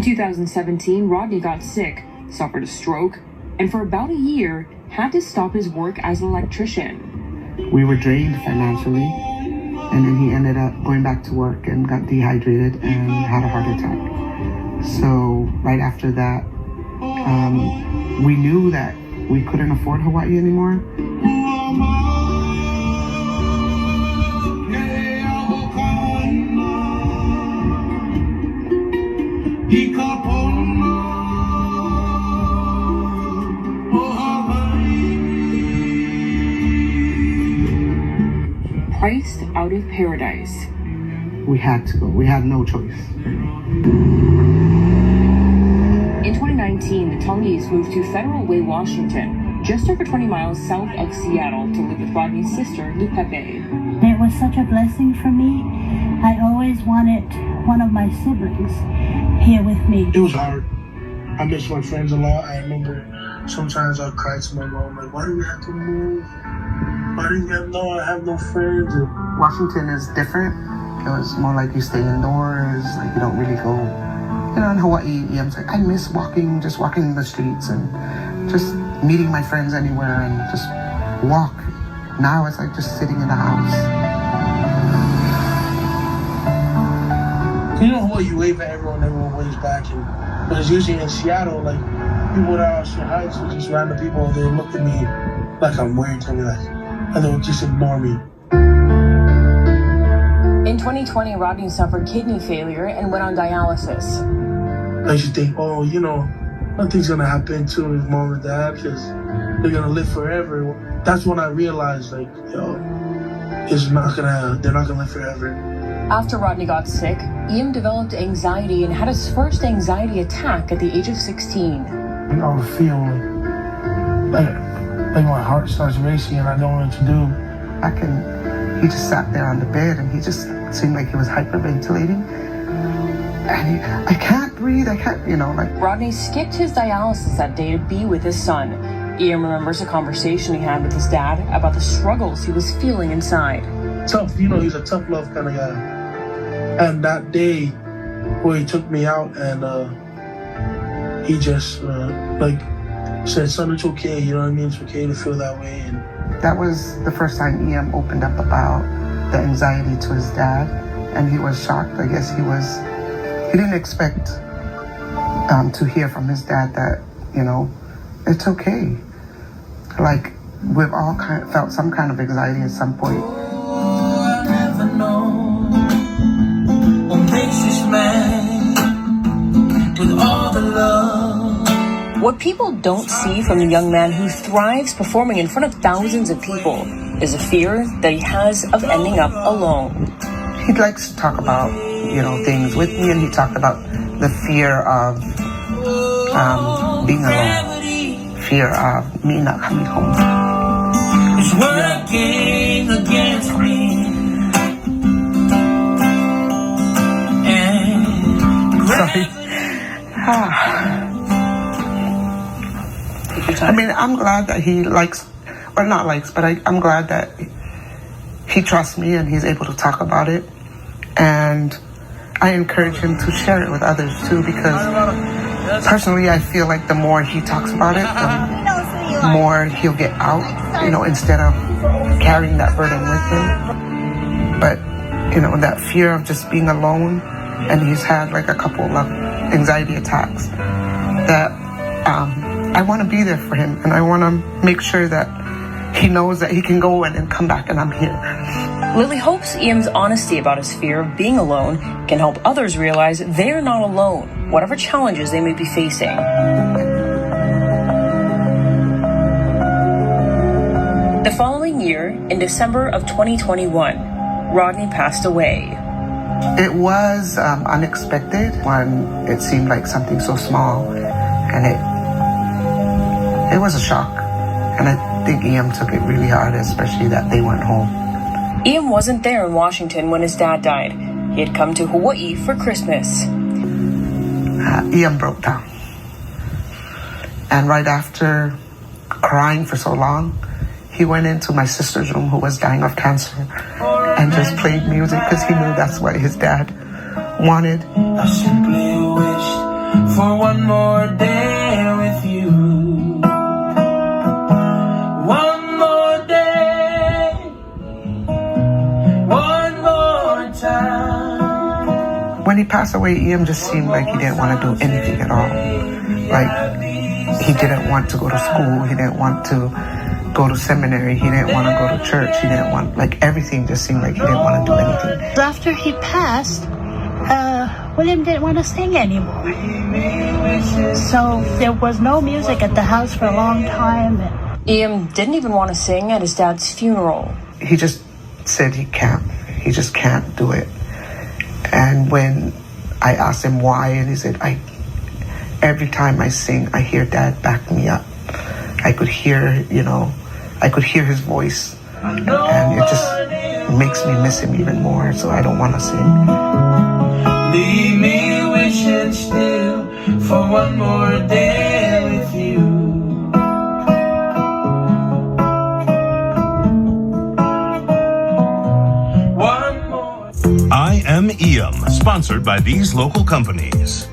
2017, Rodney got sick, suffered a stroke, and for about a year had to stop his work as an electrician. We were drained financially, and then he ended up going back to work and got dehydrated and had a heart attack. So right after that, we knew that we couldn't afford Hawaii anymore. Priced out of paradise. We had to go. We had no choice. In 2019, the Tongis moved to Federal Way, Washington, just over 20 miles south of Seattle, to live with Rodney's sister, Lupepe. It was such a blessing for me. I always wanted one of my siblings here with me. It was hard. I miss my friends a lot. I remember sometimes I'd cry to my mom, like, why do we have to move? Why do I have no friends? Washington is different. It was more like you stay indoors, like you don't really go. You know, in Hawaii, Iam's like, I miss just walking in the streets and just meeting my friends anywhere and just walk. Now it's like just sitting in the house. You know Hawaii, you wave at everyone waves back. But it's usually in Seattle, like, people that are shit heights with just random people, they look at me like I'm weird to me, and they'll just ignore me. In 2020, Rodney suffered kidney failure and went on dialysis. I used to think, oh, you know, nothing's gonna happen to his mom and dad because they're gonna live forever. That's when I realized, like, yo, they're not gonna live forever. After Rodney got sick, Iam developed anxiety and had his first anxiety attack at the age of 16. I would feel like my heart starts racing and I don't know what to do. He just sat there on the bed and he just seemed like he was hyperventilating. And I can't breathe, like. Rodney skipped his dialysis that day to be with his son. Iam remembers a conversation he had with his dad about the struggles he was feeling inside. Tough, he's a tough love kind of guy. And that day where he took me out and he just said, son, it's okay, you know what I mean? It's okay to feel that way. And that was the first time Iam opened up about the anxiety to his dad, and he was shocked. I guess he didn't expect to hear from his dad that, it's okay. Like, we've all felt some kind of anxiety at some point. I never know what makes this man with all the love. What people don't see from the young man who thrives performing in front of thousands of people is a fear that he has of ending up alone. He likes to talk about, things with me, and he talked about the fear of being alone, fear of me not coming home. It's working against me. Sorry. I mean, I'm glad that he likes, or not likes, but I'm glad that he trusts me and he's able to talk about it. And I encourage him to share it with others too, because personally I feel like the more he talks about it, the more he'll get out, instead of carrying that burden with him. But, that fear of just being alone, and he's had like a couple of anxiety attacks, that I want to be there for him, and I want to make sure that he knows that he can go in and come back and I'm here. Lily hopes Iam's honesty about his fear of being alone can help others realize they're not alone, whatever challenges they may be facing. The following year, in December of 2021, Rodney passed away. It was unexpected when it seemed like something so small, and it was a shock. And I think Iam took it really hard, especially that they went home. Iam wasn't there in Washington when his dad died. He had come to Hawaii for Christmas. Iam broke down. And right after crying for so long, he went into my sister's room, who was dying of cancer, and just played music because he knew that's what his dad wanted. I simply wish for one more day with you. One more day, one more time. When he passed away, Iam just seemed like he didn't want to do anything at all. Like, he didn't want to go to school. He didn't want to go to seminary. He didn't want to go to church. He didn't want, like, everything just seemed like he didn't want to do anything. After he passed, William didn't want to sing anymore. So there was no music at the house for a long time. Iam didn't even want to sing at his dad's funeral. He just said he can't. He just can't do it. And when I asked him why, and he said, every time I sing, I hear Dad back me up. I could hear, I could hear his voice. And it just makes me miss him even more, so I don't want to sing. Leave me wishing still for one more day with you. I Am Iam, sponsored by these local companies.